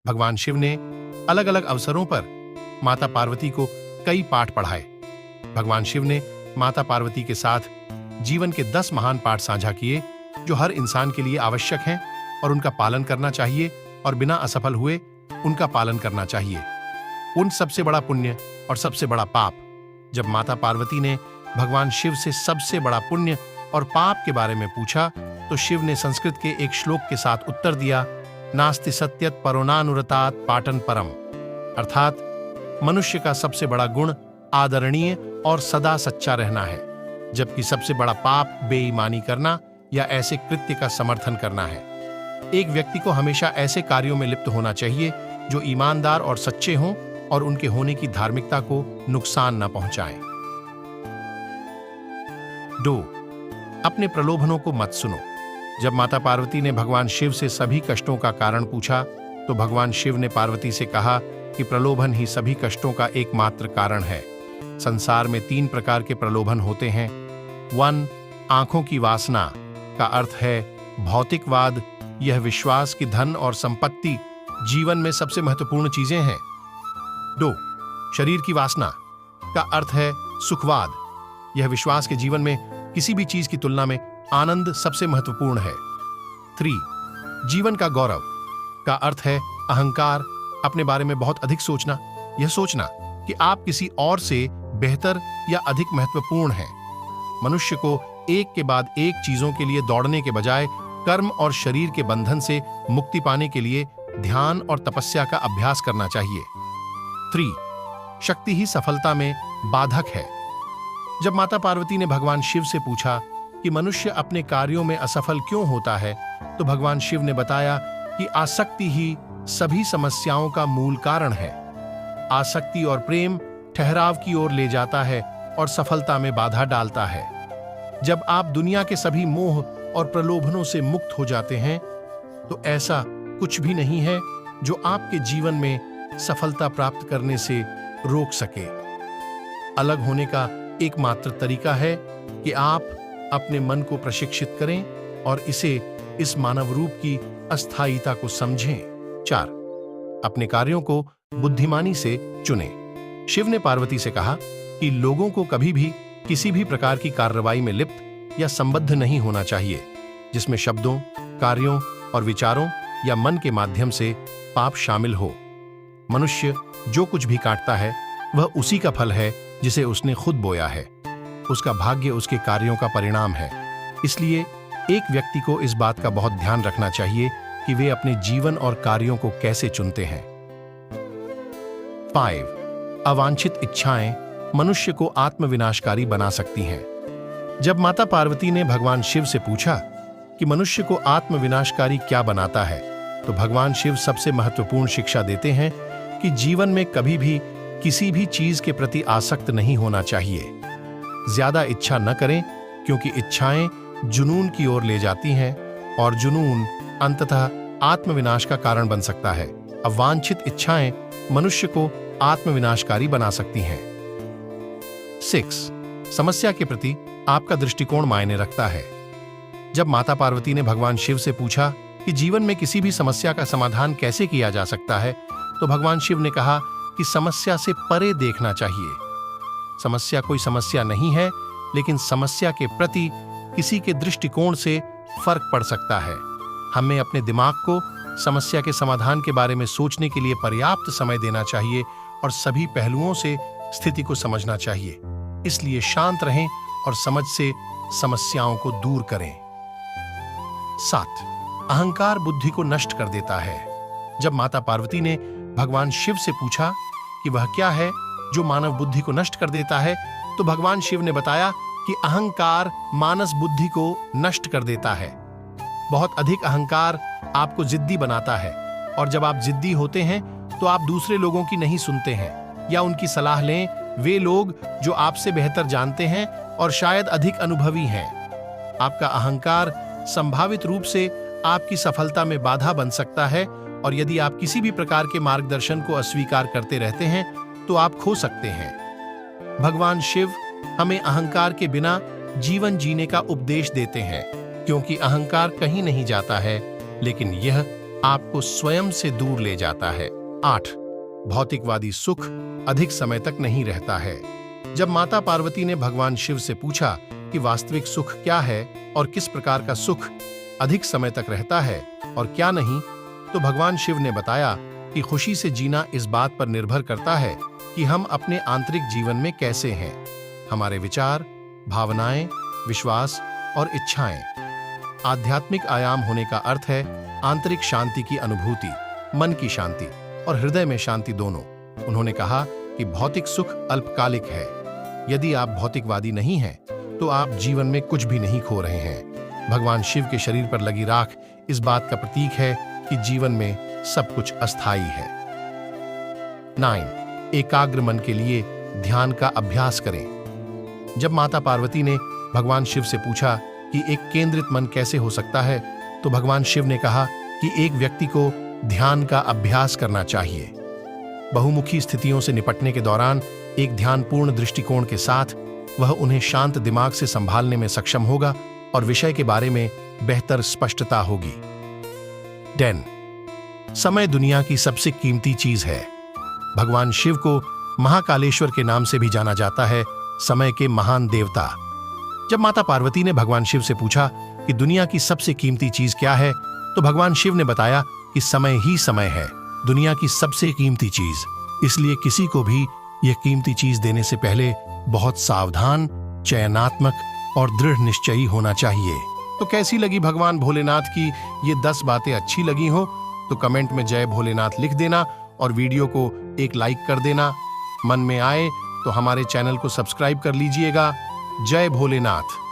भगवान शिव ने अलग अलग अवसरों पर माता पार्वती को कई पाठ पढ़ाए। भगवान शिव ने माता पार्वती के साथ जीवन के 10 महान पाठ साझा किए जो हर इंसान के लिए आवश्यक हैं और उनका पालन करना चाहिए और बिना असफल हुए उनका पालन करना चाहिए। उन सबसे बड़ा पुण्य और सबसे बड़ा पाप। जब माता पार्वती ने भगवान शिव से सबसे बड़ा पुण्य और पाप के बारे में पूछा तो शिव ने संस्कृत के एक श्लोक के साथ उत्तर दिया, नास्ति सत्यत परोनानुरतात पाटन परम, अर्थात मनुष्य का सबसे बड़ा गुण आदरणीय और सदा सच्चा रहना है, जबकि सबसे बड़ा पाप बेईमानी करना या ऐसे कृत्य का समर्थन करना है। एक व्यक्ति को हमेशा ऐसे कार्यों में लिप्त होना चाहिए जो ईमानदार और सच्चे हों और उनके होने की धार्मिकता को नुकसान न पहुंचाएं। 2. अपने प्रलोभनों को मत सुनो। जब माता पार्वती ने भगवान शिव से सभी कष्टों का कारण पूछा तो भगवान शिव ने पार्वती से कहा कि प्रलोभन ही सभी कष्टों का एकमात्र कारण है। संसार में 3 प्रकार के प्रलोभन होते हैं। 1. आंखों की वासना का अर्थ है भौतिकवाद। यह विश्वास कि धन और संपत्ति जीवन में सबसे महत्वपूर्ण चीजें हैं। 2. शरीर की वासना का अर्थ है सुखवाद। यह विश्वास के जीवन में किसी भी चीज की तुलना में आनंद सबसे महत्वपूर्ण है। 3. जीवन का गौरव का अर्थ है अहंकार, अपने बारे में बहुत अधिक सोचना, यह सोचना कि आप किसी और से बेहतर या अधिक महत्वपूर्ण हैं। मनुष्य को एक के बाद एक चीजों के लिए दौड़ने के बजाय कर्म और शरीर के बंधन से मुक्ति पाने के लिए ध्यान और तपस्या का अभ्यास करना चाहिए। 3. शक्ति ही सफलता में बाधक है। जब माता पार्वती ने भगवान शिव से पूछा कि मनुष्य अपने कार्यों में असफल क्यों होता है तो भगवान शिव ने बताया कि आसक्ति ही सभी समस्याओं का मूल कारण है। आसक्ति और प्रेम ठहराव की ओर ले जाता है और सफलता में बाधा डालता है। जब आप दुनिया के सभी मोह और प्रलोभनों से मुक्त हो जाते हैं तो ऐसा कुछ भी नहीं है जो आपके जीवन में सफलता प्राप्त करने से रोक सके। अलग होने का एकमात्र तरीका है कि आप अपने मन को प्रशिक्षित करें और इस मानव रूप की अस्थायीता को समझें। 4. अपने कार्यों को बुद्धिमानी से चुनें। शिव ने पार्वती से कहा कि लोगों को कभी भी किसी भी प्रकार की कार्रवाई में लिप्त या संबद्ध नहीं होना चाहिए जिसमें शब्दों, कार्यों और विचारों या मन के माध्यम से पाप शामिल हो। मनुष्य जो कुछ भी काटता है वह उसी का फल है जिसे उसने खुद बोया है। उसका भाग्य उसके कार्यों का परिणाम है। इसलिए एक व्यक्ति को इस बात का बहुत ध्यान रखना चाहिए कि वे अपने जीवन और कार्यों को कैसे चुनते हैं। 5. अवांछित इच्छाएं मनुष्य को आत्मविनाशकारी बना सकती हैं। जब माता पार्वती ने भगवान शिव से पूछा कि मनुष्य को आत्मविनाशकारी क्या बनाता है तो भगवान शिव सबसे महत्वपूर्ण शिक्षा देते हैं कि जीवन में कभी भी किसी भी चीज के प्रति आसक्त नहीं होना चाहिए। ज्यादा इच्छा न करें क्योंकि इच्छाएं जुनून की ओर ले जाती हैं और जुनून अंततः आत्मविनाश का कारण बन सकता है। अवांछित इच्छाएं मनुष्य को आत्मविनाशकारी बना सकती हैं। 6. समस्या के प्रति आपका दृष्टिकोण मायने रखता है। जब माता पार्वती ने भगवान शिव से पूछा कि जीवन में किसी भी समस्या का समाधान कैसे किया जा सकता है तो भगवान शिव ने कहा कि समस्या से परे देखना चाहिए। समस्या कोई समस्या नहीं है, लेकिन समस्या के प्रति किसी के दृष्टिकोण से फर्क पड़ सकता है। हमें अपने दिमाग को समस्या के समाधान के बारे में सोचने के लिए पर्याप्त समय देना चाहिए और सभी पहलुओं से स्थिति को समझना चाहिए। इसलिए शांत रहें और समझ से समस्याओं को दूर करें। 7. अहंकार बुद्धि को नष्ट कर देता है। जब माता पार्वती ने भगवान शिव से पूछा कि वह क्या है जो मानव बुद्धि को नष्ट कर देता है तो भगवान शिव ने बताया कि अहंकार मानस बुद्धि को नष्ट कर देता है। बहुत अधिक अहंकार आपको जिद्दी बनाता है और जब आप जिद्दी होते हैं तो आप दूसरे लोगों की नहीं सुनते हैं या उनकी सलाह लें वे लोग जो आपसे बेहतर जानते हैं और शायद अधिक अनुभवी हैं। आपका अहंकार संभावित रूप से आपकी सफलता में बाधा बन सकता है और यदि आप किसी भी प्रकार के मार्गदर्शन को अस्वीकार करते रहते हैं तो आप खो सकते हैं। भगवान शिव हमें अहंकार के बिना जीवन जीने का उपदेश देते हैं क्योंकि अहंकार कहीं नहीं जाता है, लेकिन यह आपको स्वयं से दूर ले जाता है। 8. भौतिकवादी सुख अधिक समय तक नहीं रहता है। जब माता पार्वती ने भगवान शिव से पूछा कि वास्तविक सुख क्या है और किस प्रकार का सुख अधिक समय तक रहता है और क्या नहीं, तो भगवान शिव ने बताया कि खुशी से जीना इस बात पर निर्भर करता है कि हम अपने आंतरिक जीवन में कैसे हैं। हमारे विचार, भावनाएं, विश्वास और इच्छाएं। आध्यात्मिक आयाम होने का अर्थ है आंतरिक शांति की अनुभूति, मन की शांति और हृदय में शांति दोनों। उन्होंने कहा कि भौतिक सुख अल्पकालिक है। यदि आप भौतिकवादी नहीं हैं, तो आप जीवन में कुछ भी नहीं खो रहे हैं। भगवान शिव के शरीर पर लगी राख इस बात का प्रतीक है कि जीवन में सब कुछ अस्थायी है। 9. एकाग्र मन के लिए ध्यान का अभ्यास करें। जब माता पार्वती ने भगवान शिव से पूछा कि एक केंद्रित मन कैसे हो सकता है, तो भगवान शिव ने कहा कि एक व्यक्ति को ध्यान का अभ्यास करना चाहिए। बहुमुखी स्थितियों से निपटने के दौरान एक ध्यानपूर्ण दृष्टिकोण के साथ वह उन्हें शांत दिमाग से संभालने में सक्षम होगा और विषय के बारे में बेहतर स्पष्टता होगी। 10. समय दुनिया की सबसे कीमती चीज है। भगवान शिव को महाकालेश्वर के नाम से भी जाना जाता है, समय के महान देवता। जब माता पार्वती ने भगवान शिव से पूछा कि दुनिया की सबसे कीमती चीज क्या है, तो भगवान शिव ने बताया कि समय ही समय है, दुनिया की सबसे कीमती चीज। इसलिए किसी को भी यह कीमती चीज देने से पहले बहुत सावधान, चयनात्मक और दृढ़ निश्चयी होना चाहिए। तो कैसी लगी भगवान भोलेनाथ की ये 10 बातें? अच्छी लगी हो तो कमेंट में जय भोलेनाथ लिख देना और वीडियो को एक लाइक कर देना। मन में आए तो हमारे चैनल को सब्सक्राइब कर लीजिएगा। जय भोलेनाथ।